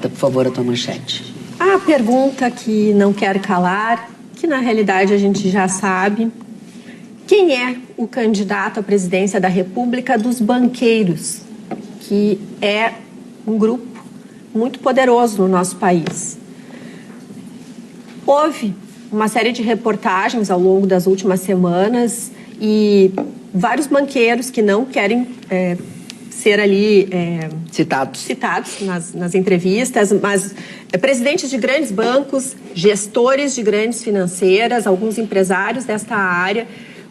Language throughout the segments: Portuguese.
Repita, por favor, a tua manchete. A pergunta que não quer calar, que na realidade a gente já sabe, quem é o candidato à presidência da República dos banqueiros, que é um grupo muito poderoso no nosso país? Houve uma série de reportagens ao longo das últimas semanas e vários banqueiros que não querem ser ali citados nas entrevistas, mas presidentes de grandes bancos, gestores de grandes financeiras, alguns empresários desta área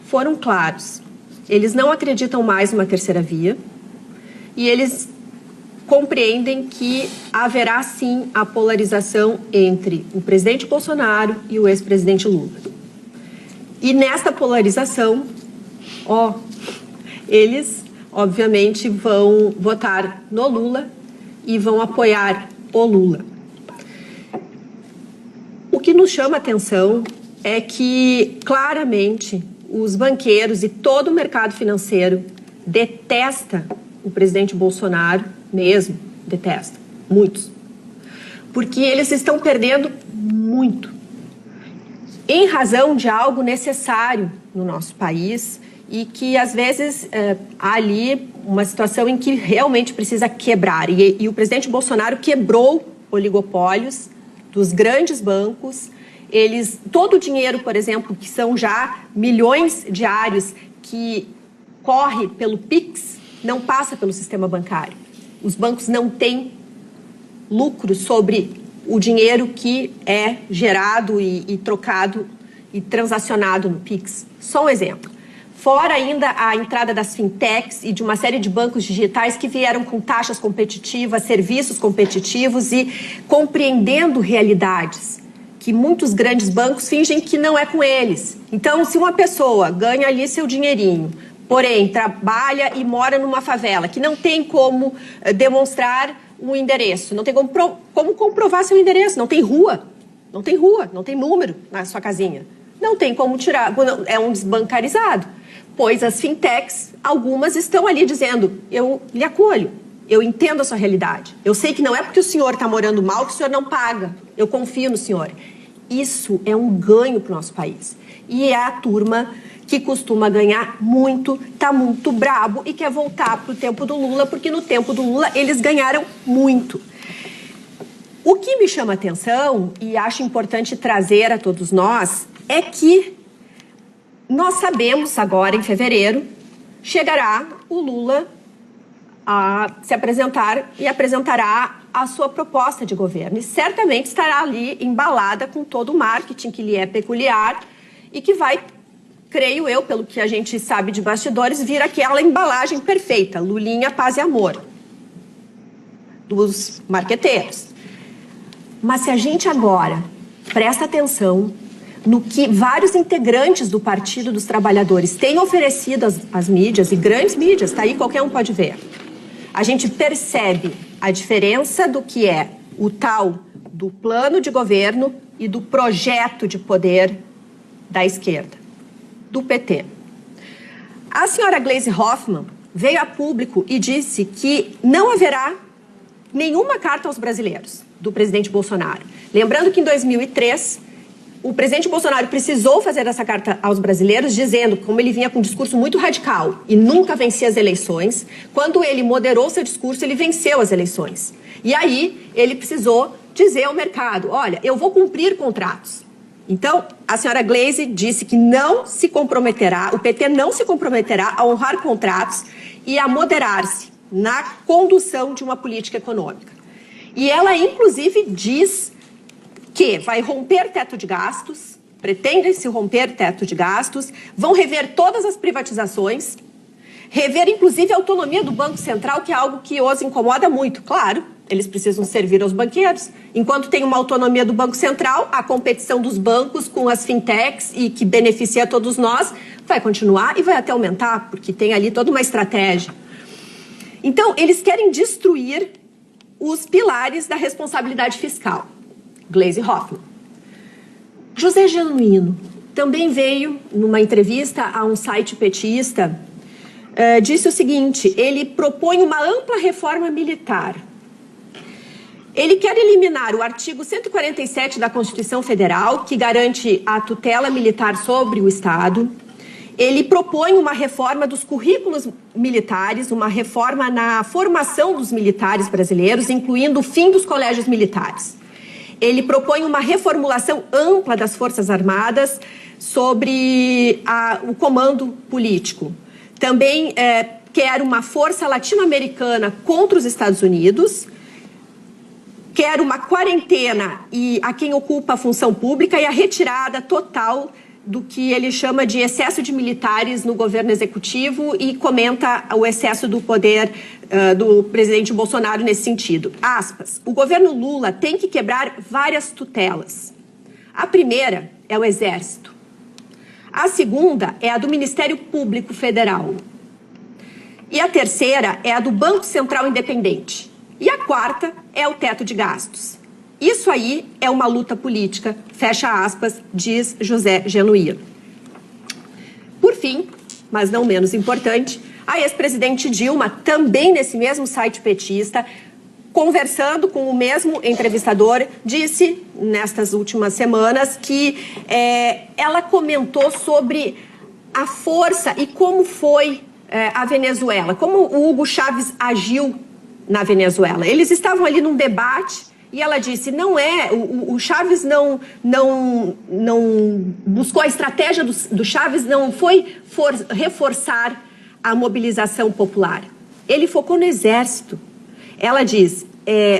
foram claros. Eles não acreditam mais numa terceira via e eles compreendem que haverá sim a polarização entre o presidente Bolsonaro e o ex-presidente Lula. E nesta polarização, eles obviamente vão votar no Lula e vão apoiar o Lula. O que nos chama a atenção é que, claramente, os banqueiros e todo o mercado financeiro detesta o presidente Bolsonaro, mesmo detesta, muitos, porque eles estão perdendo muito, em razão de algo necessário no nosso país, e que, às vezes, há ali uma situação em que realmente precisa quebrar. E o presidente Bolsonaro quebrou oligopólios dos grandes bancos. Todo o dinheiro, por exemplo, que são já milhões diários que corre pelo Pix, não passa pelo sistema bancário. Os bancos não têm lucro sobre o dinheiro que é gerado e trocado e transacionado no Pix. Só um exemplo. Fora ainda a entrada das fintechs e de uma série de bancos digitais que vieram com taxas competitivas, serviços competitivos e compreendendo realidades que muitos grandes bancos fingem que não é com eles. Então, se uma pessoa ganha ali seu dinheirinho, porém trabalha e mora numa favela, que não tem como demonstrar um endereço, não tem como comprovar seu endereço, não tem rua, não tem número na sua casinha, não tem como tirar, é um desbancarizado. Pois as fintechs, algumas estão ali dizendo, eu lhe acolho, eu entendo a sua realidade. Eu sei que não é porque o senhor está morando mal que o senhor não paga, eu confio no senhor. Isso é um ganho para o nosso país. E é a turma que costuma ganhar muito, está muito brabo e quer voltar para o tempo do Lula, porque no tempo do Lula eles ganharam muito. O que me chama a atenção, e acho importante trazer a todos nós, é que nós sabemos agora, em fevereiro, chegará o Lula a se apresentar e apresentará a sua proposta de governo. E certamente estará ali embalada com todo o marketing que lhe é peculiar e que vai, creio eu, pelo que a gente sabe de bastidores, vir aquela embalagem perfeita, Lulinha, paz e amor, dos marqueteiros. Mas se a gente agora presta atenção no que vários integrantes do Partido dos Trabalhadores têm oferecido às mídias, e grandes mídias, tá aí, qualquer um pode ver. A gente percebe a diferença do que é o tal do plano de governo e do projeto de poder da esquerda, do PT. A senhora Gleisi Hoffmann veio a público e disse que não haverá nenhuma carta aos brasileiros do presidente Bolsonaro. Lembrando que em 2003... o presidente Bolsonaro precisou fazer essa carta aos brasileiros, dizendo como ele vinha com um discurso muito radical e nunca vencia as eleições. Quando ele moderou seu discurso, ele venceu as eleições. E aí, ele precisou dizer ao mercado, olha, eu vou cumprir contratos. Então, a senhora Gleisi disse que não se comprometerá, o PT não se comprometerá a honrar contratos e a moderar-se na condução de uma política econômica. E ela, inclusive, diz que vai romper teto de gastos, pretendem-se romper teto de gastos, vão rever todas as privatizações, rever inclusive a autonomia do Banco Central, que é algo que os incomoda muito. Claro, eles precisam servir aos banqueiros. Enquanto tem uma autonomia do Banco Central, a competição dos bancos com as fintechs e que beneficia todos nós vai continuar e vai até aumentar, porque tem ali toda uma estratégia. Então, eles querem destruir os pilares da responsabilidade fiscal. Gleisi Hoffmann. José Genuíno também veio numa entrevista a um site petista, disse o seguinte, ele propõe uma ampla reforma militar. Ele quer eliminar o artigo 147 da Constituição Federal, que garante a tutela militar sobre o Estado. Ele propõe uma reforma dos currículos militares, uma reforma na formação dos militares brasileiros, incluindo o fim dos colégios militares. Ele propõe uma reformulação ampla das Forças Armadas sobre o comando político. Também quer uma força latino-americana contra os Estados Unidos, quer uma quarentena a quem ocupa a função pública e a retirada total do que ele chama de excesso de militares no governo executivo e comenta o excesso do poder do presidente Bolsonaro nesse sentido. Aspas, o governo Lula tem que quebrar várias tutelas. A primeira é o Exército. A segunda é a do Ministério Público Federal. E a terceira é a do Banco Central Independente. E a quarta é o teto de gastos. Isso aí é uma luta política, fecha aspas, diz José Genuíno. Por fim, mas não menos importante, a ex-presidente Dilma, também nesse mesmo site petista, conversando com o mesmo entrevistador, disse nestas últimas semanas que ela comentou sobre a força e como foi a Venezuela, como o Hugo Chávez agiu na Venezuela. Eles estavam ali num debate e ela disse, o Chávez não buscou a estratégia do Chávez, não foi reforçar a mobilização popular. Ele focou no Exército. Ela diz,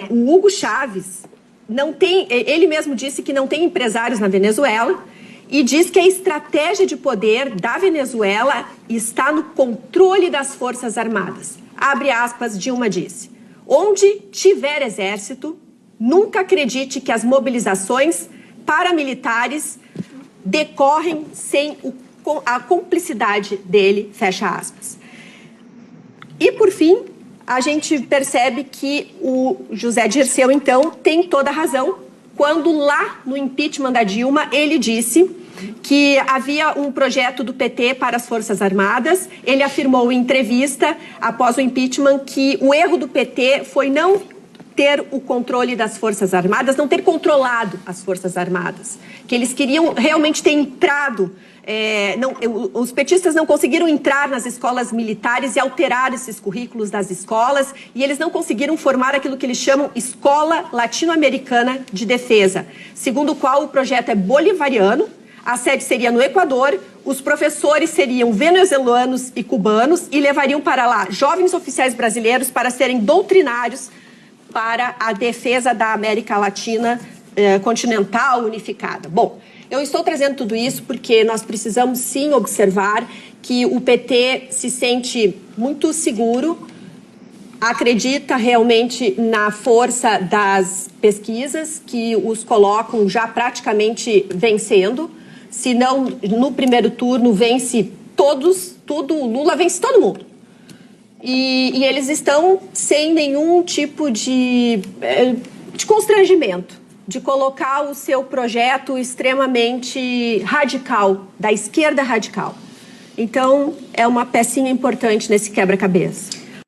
o Hugo Chávez não tem, ele mesmo disse que não tem empresários na Venezuela e diz que a estratégia de poder da Venezuela está no controle das Forças Armadas. Abre aspas, Dilma disse, onde tiver exército, nunca acredite que as mobilizações paramilitares decorrem sem a cumplicidade dele, fecha aspas. E, por fim, a gente percebe que o José Dirceu, então, tem toda a razão, quando lá no impeachment da Dilma, ele disse que havia um projeto do PT para as Forças Armadas. Ele afirmou em entrevista, após o impeachment, que o erro do PT foi não ter o controle das Forças Armadas, não ter controlado as Forças Armadas, que eles queriam realmente ter entrado, os petistas não conseguiram entrar nas escolas militares e alterar esses currículos das escolas, e eles não conseguiram formar aquilo que eles chamam Escola Latino-Americana de Defesa, segundo o qual o projeto é bolivariano, a sede seria no Equador, os professores seriam venezuelanos e cubanos e levariam para lá jovens oficiais brasileiros para serem doutrinários para a defesa da América Latina continental unificada. Bom, eu estou trazendo tudo isso porque nós precisamos sim observar que o PT se sente muito seguro, acredita realmente na força das pesquisas que os colocam já praticamente vencendo. Se não, no primeiro turno vence tudo, o Lula vence todo mundo. E eles estão sem nenhum tipo de constrangimento de colocar o seu projeto extremamente radical, da esquerda radical. Então, é uma pecinha importante nesse quebra-cabeça.